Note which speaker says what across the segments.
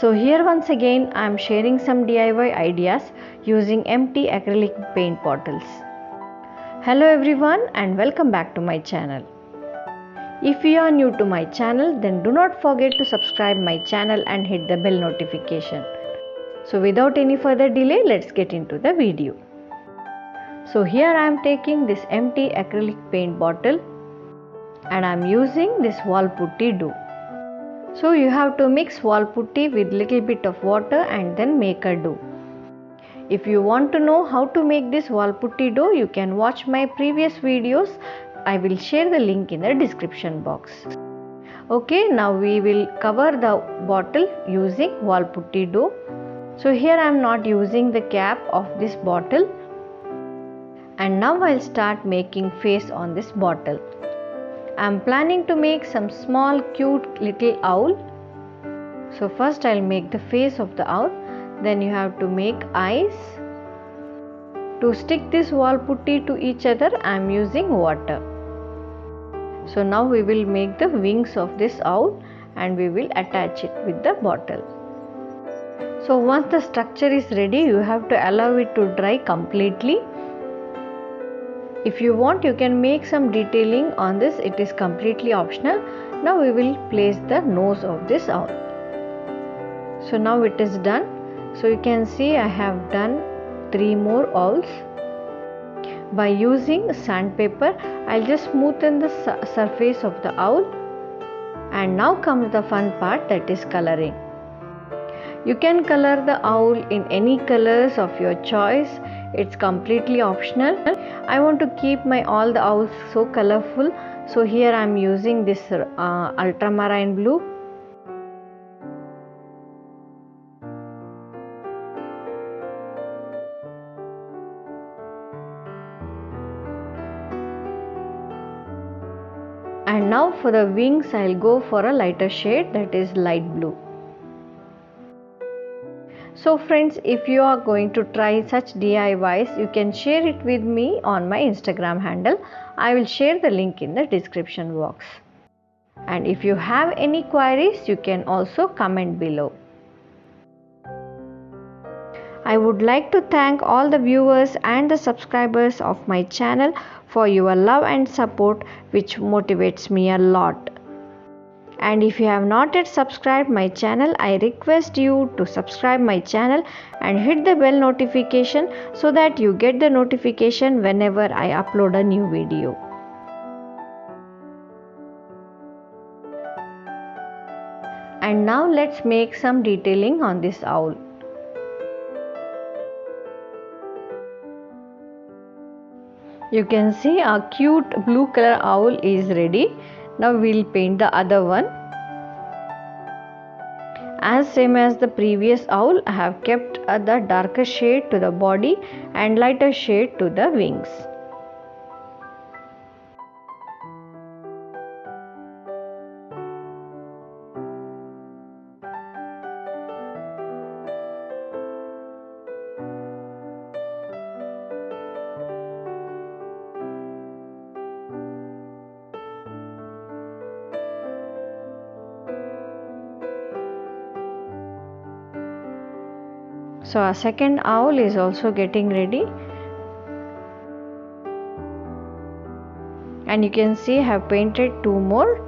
Speaker 1: So here once again I am sharing some DIY ideas using empty acrylic paint bottles. Hello everyone and welcome back to my channel. If you are new to my channel, then do not forget to subscribe my channel and hit the bell notification. So without any further delay, let's get into the video. So here I am taking this empty acrylic paint bottle and I am using this wall putty dough. So you have to mix wall putty with little bit of water and then make a dough. If you want to know how to make this wall putty dough, you can watch my previous videos. I will share the link in the description box. Okay, now we will cover the bottle using wall putty dough. So here I am not using the cap of this bottle. And now I'll start making face on this bottle. I am planning to make some small cute little owl. So first I'll make the face of the owl. Then you have to make eyes. To stick this wall putty to each other, I am using water. So now we will make the wings of this owl and we will attach it with the bottle. So once the structure is ready, you have to allow it to dry completely. If you want, you can make some detailing on this. It is completely optional. Now we will place the nose of this owl. So now it is done. So you can see I have done 3 more owls. By using sandpaper, I'll just smoothen the surface of the owl. And now comes the fun part, that is coloring. You can color the owl in any colors of your choice. It's completely optional. I want to keep all the owls so colorful. So here I am using this ultramarine blue. And now for the wings, I'll go for a lighter shade, that is light blue. So friends, if you are going to try such DIYs, you can share it with me on my Instagram handle. I will share the link in the description box. And if you have any queries, you can also comment below. I would like to thank all the viewers and the subscribers of my channel for your love and support, which motivates me a lot. And if you have not yet subscribed my channel, I request you to subscribe my channel and hit the bell notification so that you get the notification whenever I upload a new video. And now let's make some detailing on this owl. You can see a cute blue color owl is ready. Now we'll paint the other one. As same as the previous owl, I have kept the darker shade to the body and lighter shade to the wings. So our second owl is also getting ready. And you can see I have painted 2 more.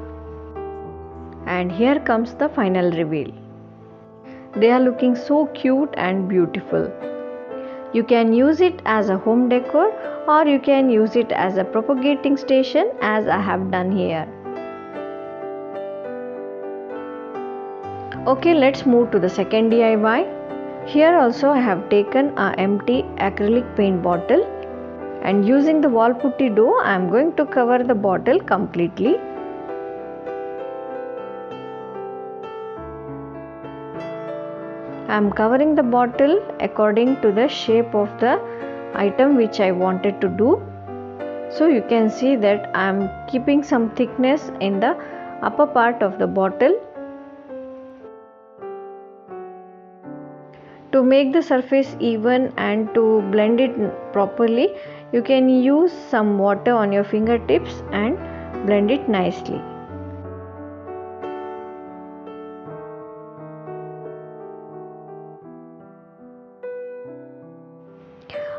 Speaker 1: And here comes the final reveal. They are looking so cute and beautiful. You can use it as a home decor or you can use it as a propagating station, as I have done here. Okay, let's move to the second DIY. Here also I have taken an empty acrylic paint bottle and using the wall putty dough, I am going to cover the bottle completely. I am covering the bottle according to the shape of the item which I wanted to do. So you can see that I am keeping some thickness in the upper part of the bottle. To make the surface even and to blend it properly, you can use some water on your fingertips and blend it nicely.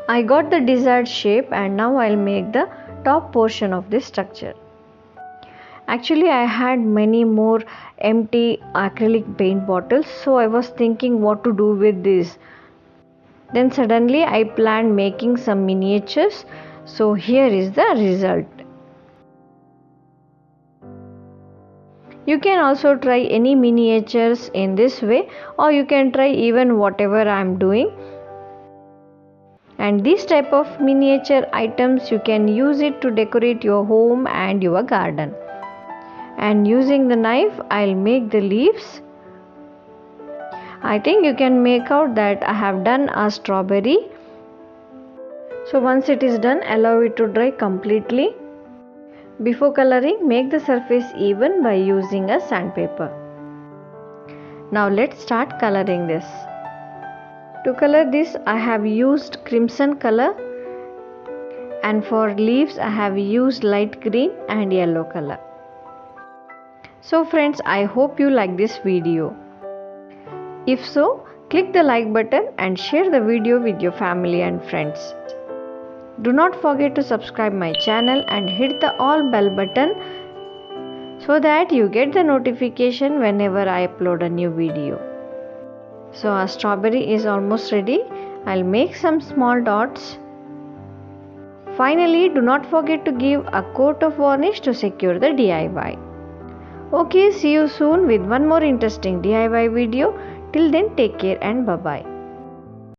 Speaker 1: I got the desired shape, and now I'll make the top portion of this structure. Actually, I had many more empty acrylic paint bottles, so I was thinking what to do with this. Then suddenly I planned making some miniatures, so here is the result. You can also try any miniatures in this way, or you can try even whatever I am doing. And this type of miniature items, you can use it to decorate your home and your garden. And using the knife, I'll make the leaves. I think you can make out that I have done a strawberry. So once it is done, allow it to dry completely. Before coloring, make the surface even by using a sandpaper. Now let's start coloring this. To color this, I have used crimson color, and for leaves I have used light green and yellow color. So friends, I hope you like this video. If so, click the like button and share the video with your family and friends. Do not forget to subscribe my channel and hit the all bell button so that you get the notification whenever I upload a new video. So our strawberry is almost ready. I'll make some small dots. Finally, do not forget to give a coat of varnish to secure the DIY. Okay, see you soon with one more interesting DIY video. Till then, take care and bye-bye.